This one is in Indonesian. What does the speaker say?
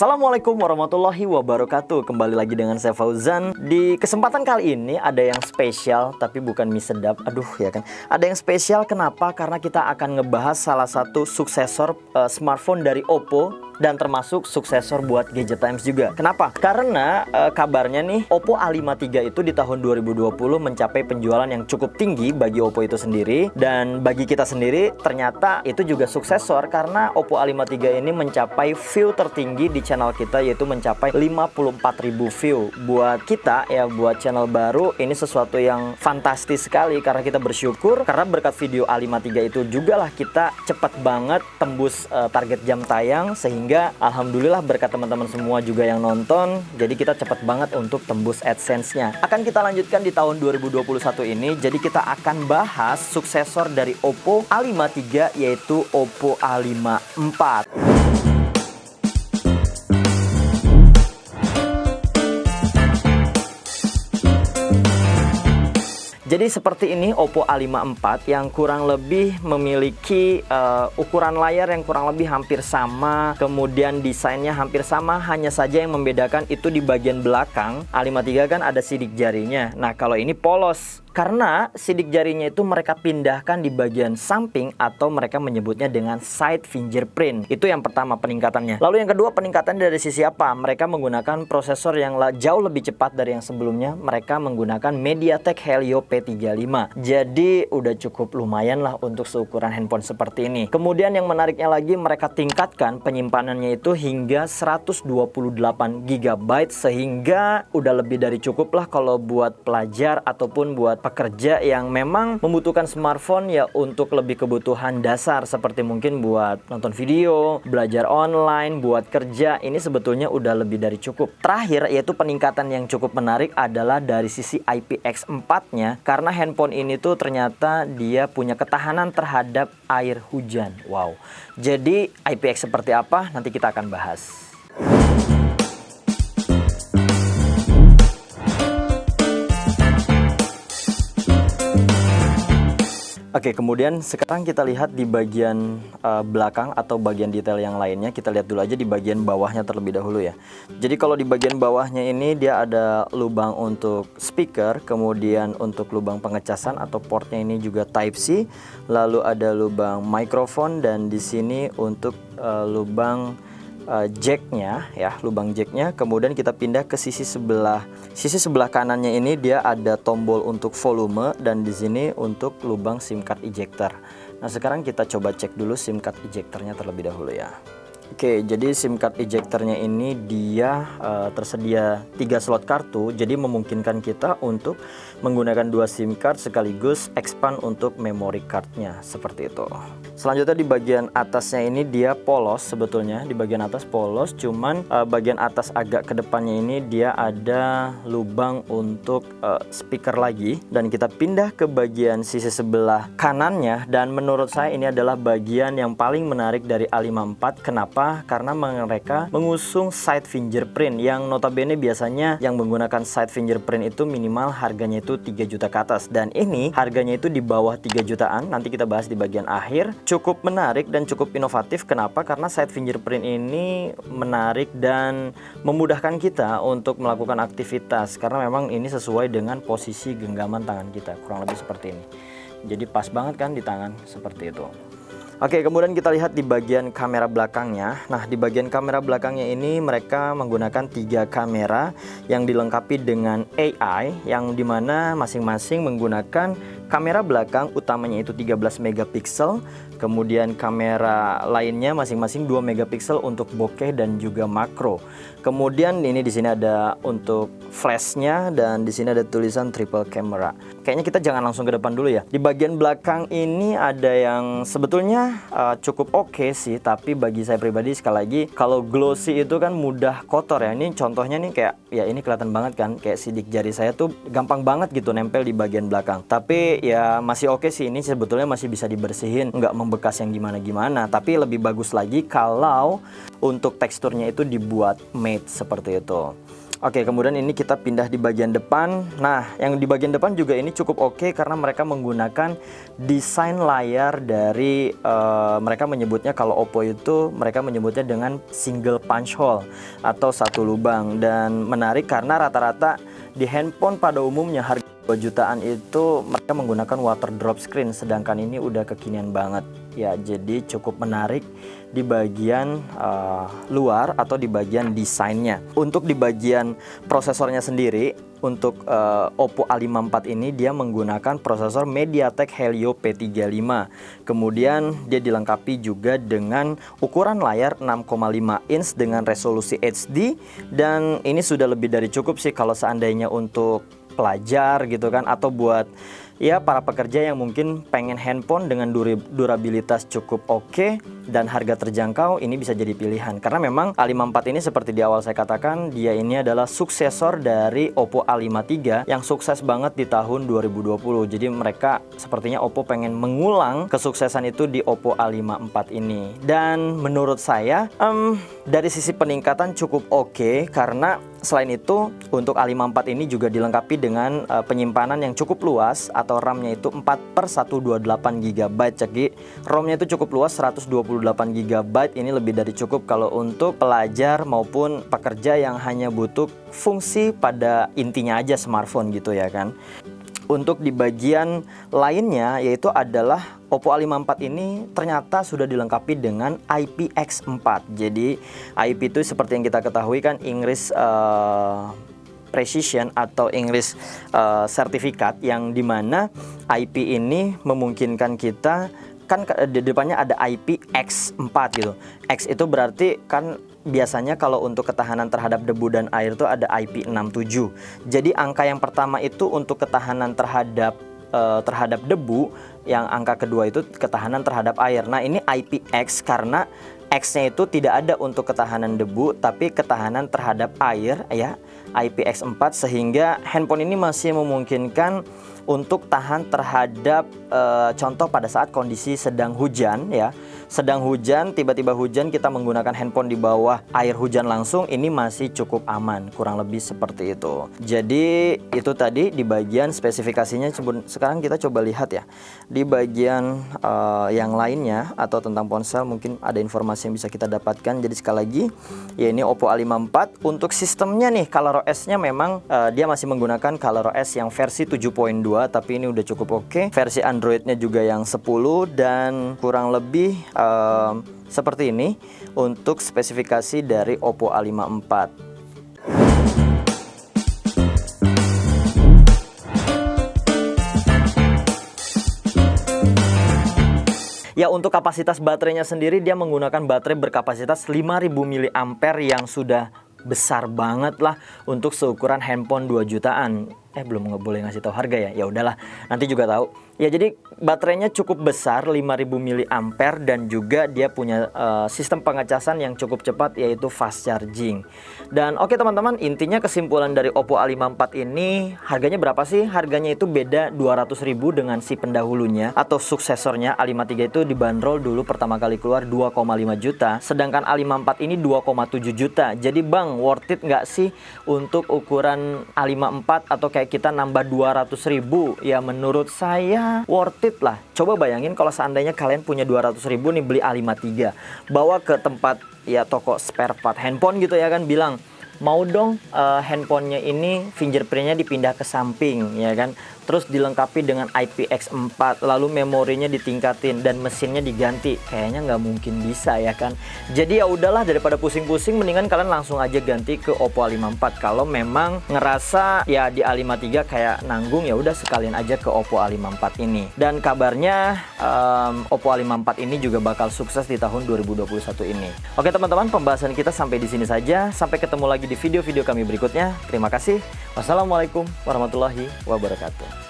Assalamualaikum warahmatullahi wabarakatuh. Kembali lagi dengan saya Fauzan. Di kesempatan kali ini ada yang spesial, tapi bukan mie sedap. Aduh ya kan. Ada yang spesial kenapa? Karena kita akan ngebahas salah satu suksesor smartphone dari Oppo dan termasuk suksesor buat Gadget Times juga. Kenapa? Karena kabarnya nih Oppo A53 itu di tahun 2020 mencapai penjualan yang cukup tinggi bagi Oppo itu sendiri, dan bagi kita sendiri ternyata itu juga suksesor karena Oppo A53 ini mencapai view tertinggi di channel kita, yaitu mencapai 54.000 view. Buat kita ya, buat channel baru, ini sesuatu yang fantastis sekali karena kita bersyukur karena berkat video A53 itu juga lah kita cepat banget tembus target jam tayang, sehingga alhamdulillah berkat teman-teman semua juga yang nonton, jadi kita cepat banget untuk tembus AdSense-nya. Akan kita lanjutkan di tahun 2021 ini, jadi kita akan bahas suksesor dari Oppo A53 yaitu Oppo A54. Jadi seperti ini Oppo A54 yang kurang lebih memiliki ukuran layar yang kurang lebih hampir sama, kemudian desainnya hampir sama, hanya saja yang membedakan itu di bagian belakang. A53 kan ada sidik jarinya, nah kalau ini polos. Karena sidik jarinya itu mereka pindahkan di bagian samping atau mereka menyebutnya dengan side fingerprint. Itu yang pertama peningkatannya. Lalu yang kedua peningkatan dari sisi apa? Mereka menggunakan prosesor yang jauh lebih cepat dari yang sebelumnya. Mereka menggunakan MediaTek Helio P35. Jadi udah cukup lumayan lah untuk seukuran handphone seperti ini. Kemudian yang menariknya lagi, mereka tingkatkan penyimpanannya itu hingga 128 GB, sehingga udah lebih dari cukup lah kalau buat pelajar ataupun buat pekerja yang memang membutuhkan smartphone ya untuk lebih kebutuhan dasar seperti mungkin buat nonton video, belajar online, buat kerja. Ini sebetulnya udah lebih dari cukup. Terakhir yaitu peningkatan yang cukup menarik adalah dari sisi IPX4-nya, karena handphone ini tuh ternyata dia punya ketahanan terhadap air hujan. Wow. Jadi IPX seperti apa nanti kita akan bahas. Oke, kemudian sekarang kita lihat di bagian belakang atau bagian detail yang lainnya. Kita lihat dulu aja di bagian bawahnya terlebih dahulu ya. Jadi kalau di bagian bawahnya ini dia ada lubang untuk speaker, kemudian untuk lubang pengecasan atau portnya ini juga Type-C, lalu ada lubang mikrofon, dan di sini untuk lubang jacknya ya, lubang jacknya. Kemudian kita pindah ke sisi sebelah kanannya ini dia ada tombol untuk volume, dan di sini untuk lubang SIM card ejector. Nah sekarang kita coba cek dulu SIM card ejectornya terlebih dahulu ya. Oke, jadi SIM card ejectornya ini dia tersedia 3 slot kartu, jadi memungkinkan kita untuk menggunakan 2 SIM card sekaligus expand untuk memory cardnya seperti itu. Selanjutnya di bagian atasnya ini dia polos, sebetulnya di bagian atas polos, cuman bagian atas agak ke depannya ini dia ada lubang untuk speaker lagi, dan kita pindah ke bagian sisi sebelah kanannya, dan menurut saya ini adalah bagian yang paling menarik dari A54. Kenapa? Karena mereka mengusung side fingerprint yang notabene biasanya yang menggunakan side fingerprint itu minimal harganya itu 3 juta ke atas, dan ini harganya itu di bawah 3 jutaan. Nanti kita bahas di bagian akhir. Cukup menarik dan cukup inovatif. Kenapa? Karena side fingerprint ini menarik dan memudahkan kita untuk melakukan aktivitas, karena memang ini sesuai dengan posisi genggaman tangan kita, kurang lebih seperti ini. Jadi pas banget kan di tangan seperti itu. Oke, kemudian kita lihat di bagian kamera belakangnya. Nah, di bagian kamera belakangnya ini mereka menggunakan 3 kamera yang dilengkapi dengan AI, yang dimana masing-masing menggunakan kamera belakang utamanya itu 13 megapiksel. Kemudian kamera lainnya masing-masing 2 megapiksel untuk bokeh dan juga makro. Kemudian ini di sini ada untuk flashnya, dan di sini ada tulisan triple camera. Kayaknya kita jangan langsung ke depan dulu ya. Di bagian belakang ini ada yang sebetulnya cukup oke sih, tapi bagi saya pribadi sekali lagi kalau glossy itu kan mudah kotor ya. Ini contohnya nih kayak ya, ini kelihatan banget kan kayak sidik jari saya tuh gampang banget gitu nempel di bagian belakang. Tapi ya masih oke sih, ini sebetulnya masih bisa dibersihin, nggak membekas yang gimana-gimana. Tapi lebih bagus lagi kalau untuk teksturnya itu dibuat matte seperti itu. Oke, kemudian ini kita pindah di bagian depan. Nah, yang di bagian depan juga ini cukup oke karena mereka menggunakan desain layar dari mereka menyebutnya, kalau Oppo itu mereka menyebutnya dengan single punch hole atau satu lubang. Dan menarik karena rata-rata di handphone pada umumnya harga 2 jutaan itu mereka menggunakan water drop screen, sedangkan ini udah kekinian banget ya. Jadi cukup menarik di bagian luar atau di bagian desainnya. Untuk di bagian prosesornya sendiri, untuk Oppo A54 ini dia menggunakan prosesor MediaTek Helio P35. Kemudian dia dilengkapi juga dengan ukuran layar 6,5 inch dengan resolusi HD, dan ini sudah lebih dari cukup sih kalau seandainya untuk pelajar gitu kan, atau buat ya para pekerja yang mungkin pengen handphone dengan durabilitas cukup oke dan harga terjangkau. Ini bisa jadi pilihan karena memang A54 ini seperti di awal saya katakan, dia ini adalah suksesor dari Oppo A53 yang sukses banget di tahun 2020. Jadi mereka sepertinya Oppo pengen mengulang kesuksesan itu di Oppo A54 ini. Dan menurut saya dari sisi peningkatan cukup oke, karena selain itu untuk A54 ini juga dilengkapi dengan penyimpanan yang cukup luas, atau RAM-nya itu 4/128 GB. Jadi ROM-nya itu cukup luas, 128 GB. Ini lebih dari cukup kalau untuk pelajar maupun pekerja yang hanya butuh fungsi pada intinya aja smartphone gitu ya kan. Untuk di bagian lainnya yaitu adalah Oppo A54 ini ternyata sudah dilengkapi dengan IPX4. Jadi IP itu seperti yang kita ketahui kan, English Precision atau English Certificate, yang dimana IP ini memungkinkan kita kan di depannya ada IPX4 gitu. X itu berarti kan biasanya kalau untuk ketahanan terhadap debu dan air itu ada IP67. Jadi angka yang pertama itu untuk ketahanan terhadap debu, yang angka kedua itu ketahanan terhadap air. Nah, ini IPX karena X-nya itu tidak ada untuk ketahanan debu tapi ketahanan terhadap air ya, IPX4, sehingga handphone ini masih memungkinkan untuk tahan terhadap contoh pada saat kondisi sedang hujan ya. Sedang hujan, tiba-tiba hujan, kita menggunakan handphone di bawah air hujan langsung, ini masih cukup aman, kurang lebih seperti itu. Jadi itu tadi di bagian spesifikasinya. Sekarang kita coba lihat ya di bagian yang lainnya atau tentang ponsel, mungkin ada informasi yang bisa kita dapatkan. Jadi sekali lagi ya, ini Oppo A54. Untuk sistemnya nih, ColorOS-nya memang dia masih menggunakan ColorOS yang versi 7.2, tapi ini udah cukup oke. Versi Android-nya juga yang 10, dan kurang lebih seperti ini untuk spesifikasi dari Oppo A54. Ya, untuk kapasitas baterainya sendiri dia menggunakan baterai berkapasitas 5000 mAh yang sudah besar banget lah untuk seukuran handphone 2 jutaan. Belum boleh ngasih tahu harga ya. Ya udahlah, nanti juga tahu. Ya, jadi baterainya cukup besar 5000 mAh, dan juga dia punya sistem pengecasan yang cukup cepat yaitu fast charging. Dan oke teman-teman, intinya kesimpulan dari Oppo A54 ini, harganya berapa sih? Harganya itu beda 200.000 dengan si pendahulunya atau suksesornya. A53 itu dibanderol dulu pertama kali keluar 2,5 juta, sedangkan A54 ini 2,7 juta. Jadi bang, worth it nggak sih untuk ukuran A54 atau kayak kita nambah 200.000? Ya menurut saya worth it lah. Coba bayangin kalau seandainya kalian punya 200.000 nih, beli A53, bawa ke tempat ya toko spare part handphone gitu ya kan, bilang mau dong handphonenya ini fingerprintnya dipindah ke samping ya kan, terus dilengkapi dengan IPX4, lalu memorinya ditingkatin dan mesinnya diganti. Kayaknya nggak mungkin bisa ya kan. Jadi ya udahlah, daripada pusing-pusing mendingan kalian langsung aja ganti ke Oppo A54. Kalau memang ngerasa ya di A53 kayak nanggung, ya udah sekalian aja ke Oppo A54 ini. Dan kabarnya Oppo A54 ini juga bakal sukses di tahun 2021 ini. Oke teman-teman, pembahasan kita sampai di sini saja. Sampai ketemu lagi di video-video kami berikutnya. Terima kasih. Wassalamualaikum warahmatullahi wabarakatuh.